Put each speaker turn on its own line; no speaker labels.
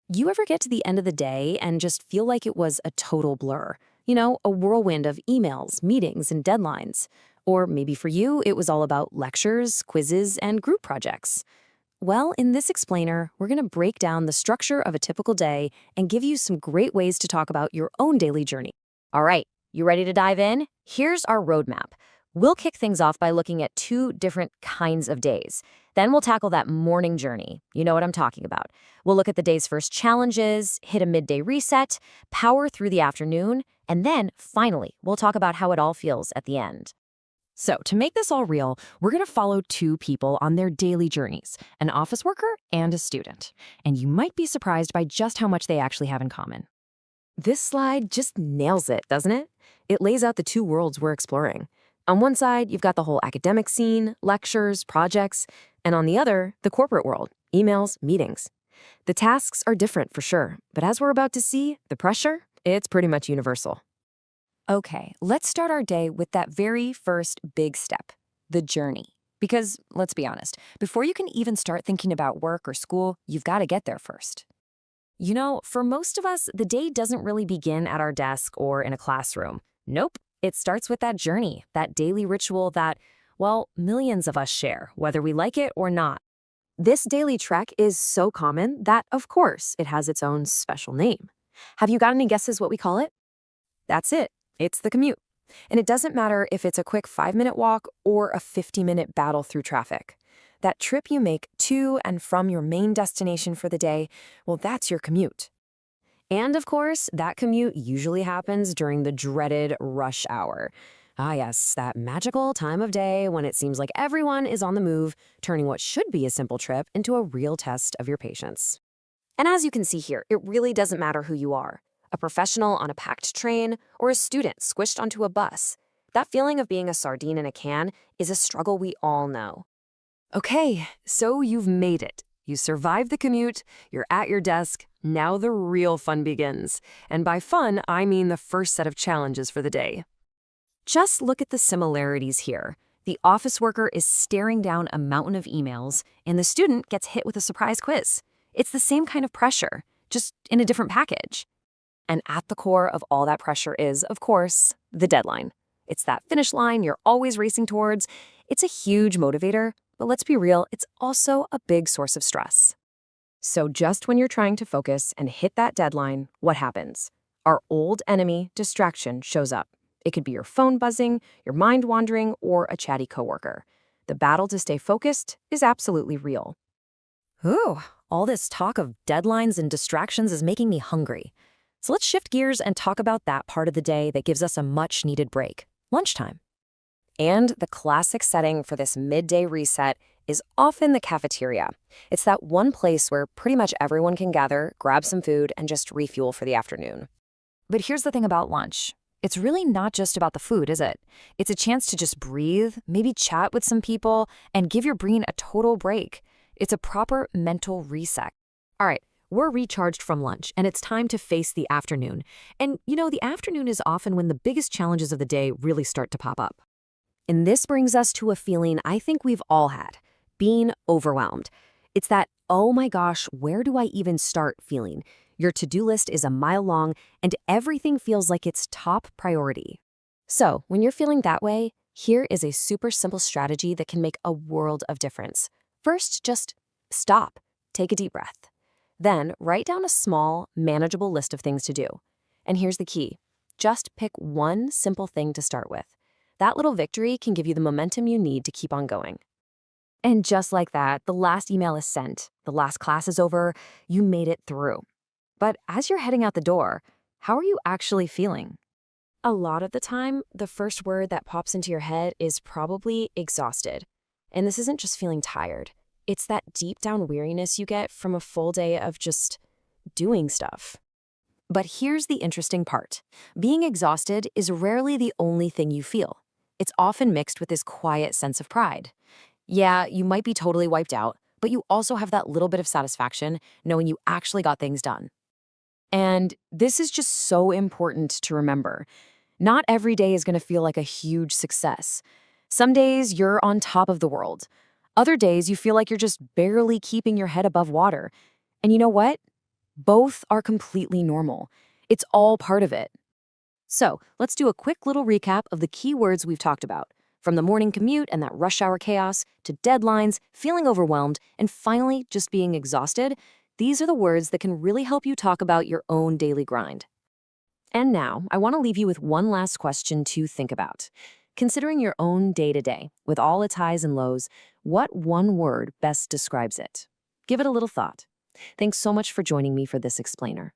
You ever get to the end of the day and just feel like it was a total blur? A whirlwind of emails, meetings, and deadlines. Or maybe for you, it was all about lectures, quizzes, and group projects. Well, in this explainer, we're going to break down the structure of a typical day and give you some great ways to talk about your own daily journey. All right, you ready to dive in? Here's our roadmap. We'll kick things off by looking at two different kinds of days. Then we'll tackle that morning journey. You know what I'm talking about. We'll look at the day's first challenges, hit a midday reset, power through the afternoon, and then, finally, we'll talk about how it all feels at the end. So, to make this all real, we're going to follow two people on their daily journeys, an office worker and a student. And you might be surprised by just how much they actually have in common. This slide just nails it, doesn't it? It lays out the two worlds we're exploring. On one side, you've got the whole academic scene, lectures, projects, and on the other, the corporate world, emails, meetings. The tasks are different for sure, but as we're about to see, the pressure, it's pretty much universal. Okay, let's start our day with that very first big step, the journey. Because, let's be honest, before you can even start thinking about work or school, you've got to get there first. For most of us, the day doesn't really begin at our desk or in a classroom. Nope, it starts with that journey, that daily ritual that, well, millions of us share, whether we like it or not. This daily trek is so common that, of course, it has its own special name. Have you got any guesses what we call it? That's it. It's the commute. And it doesn't matter if it's a quick 5-minute walk or a 50-minute battle through traffic. That trip you make to and from your main destination for the day, well, that's your commute. And of course, that commute usually happens during the dreaded rush hour. Ah, yes, that magical time of day when it seems like everyone is on the move, turning what should be a simple trip into a real test of your patience. And as you can see here, it really doesn't matter who you are. A professional on a packed train or a student squished onto a bus. That feeling of being a sardine in a can is a struggle we all know. Okay, so you've made it. You survived the commute, you're at your desk, now the real fun begins. And by fun, I mean the first set of challenges for the day. Just look at the similarities here. The office worker is staring down a mountain of emails, and the student gets hit with a surprise quiz. It's the same kind of pressure, just in a different package. And at the core of all that pressure is, of course, the deadline. It's that finish line you're always racing towards. It's a huge motivator, but let's be real, it's also a big source of stress. So just when you're trying to focus and hit that deadline, what happens? Our old enemy, distraction, shows up. It could be your phone buzzing, your mind wandering, or a chatty coworker. The battle to stay focused is absolutely real. Ooh, all this talk of deadlines and distractions is making me hungry. So let's shift gears and talk about that part of the day that gives us a much-needed break, lunchtime. And the classic setting for this midday reset is often the cafeteria. It's that one place where pretty much everyone can gather, grab some food, and just refuel for the afternoon. But here's the thing about lunch. It's really not just about the food, is it? It's a chance to just breathe, maybe chat with some people, and give your brain a total break. It's a proper mental reset. All right. We're recharged from lunch, and it's time to face the afternoon. And, the afternoon is often when the biggest challenges of the day really start to pop up. And this brings us to a feeling I think we've all had, being overwhelmed. It's that, oh my gosh, where do I even start feeling? Your to-do list is a mile long, and everything feels like it's top priority. So, when you're feeling that way, here is a super simple strategy that can make a world of difference. First, just stop. Take a deep breath. Then, write down a small, manageable list of things to do. And here's the key. Just pick one simple thing to start with. That little victory can give you the momentum you need to keep on going. And just like that, the last email is sent, the last class is over, you made it through. But as you're heading out the door, how are you actually feeling? A lot of the time, the first word that pops into your head is probably exhausted. And this isn't just feeling tired. It's that deep down weariness you get from a full day of just doing stuff. But here's the interesting part. Being exhausted is rarely the only thing you feel. It's often mixed with this quiet sense of pride. Yeah, you might be totally wiped out, but you also have that little bit of satisfaction knowing you actually got things done. And this is just so important to remember. Not every day is going to feel like a huge success. Some days you're on top of the world. Other days you feel like you're just barely keeping your head above water. And you know what? Both are completely normal. It's all part of it. So let's do a quick little recap of the key words we've talked about. From the morning commute and that rush hour chaos to deadlines, feeling overwhelmed, and finally just being exhausted, these are the words that can really help you talk about your own daily grind. And now, I want to leave you with one last question to think about. Considering your own day to day, with all its highs and lows, what one word best describes it? Give it a little thought. Thanks so much for joining me for this explainer.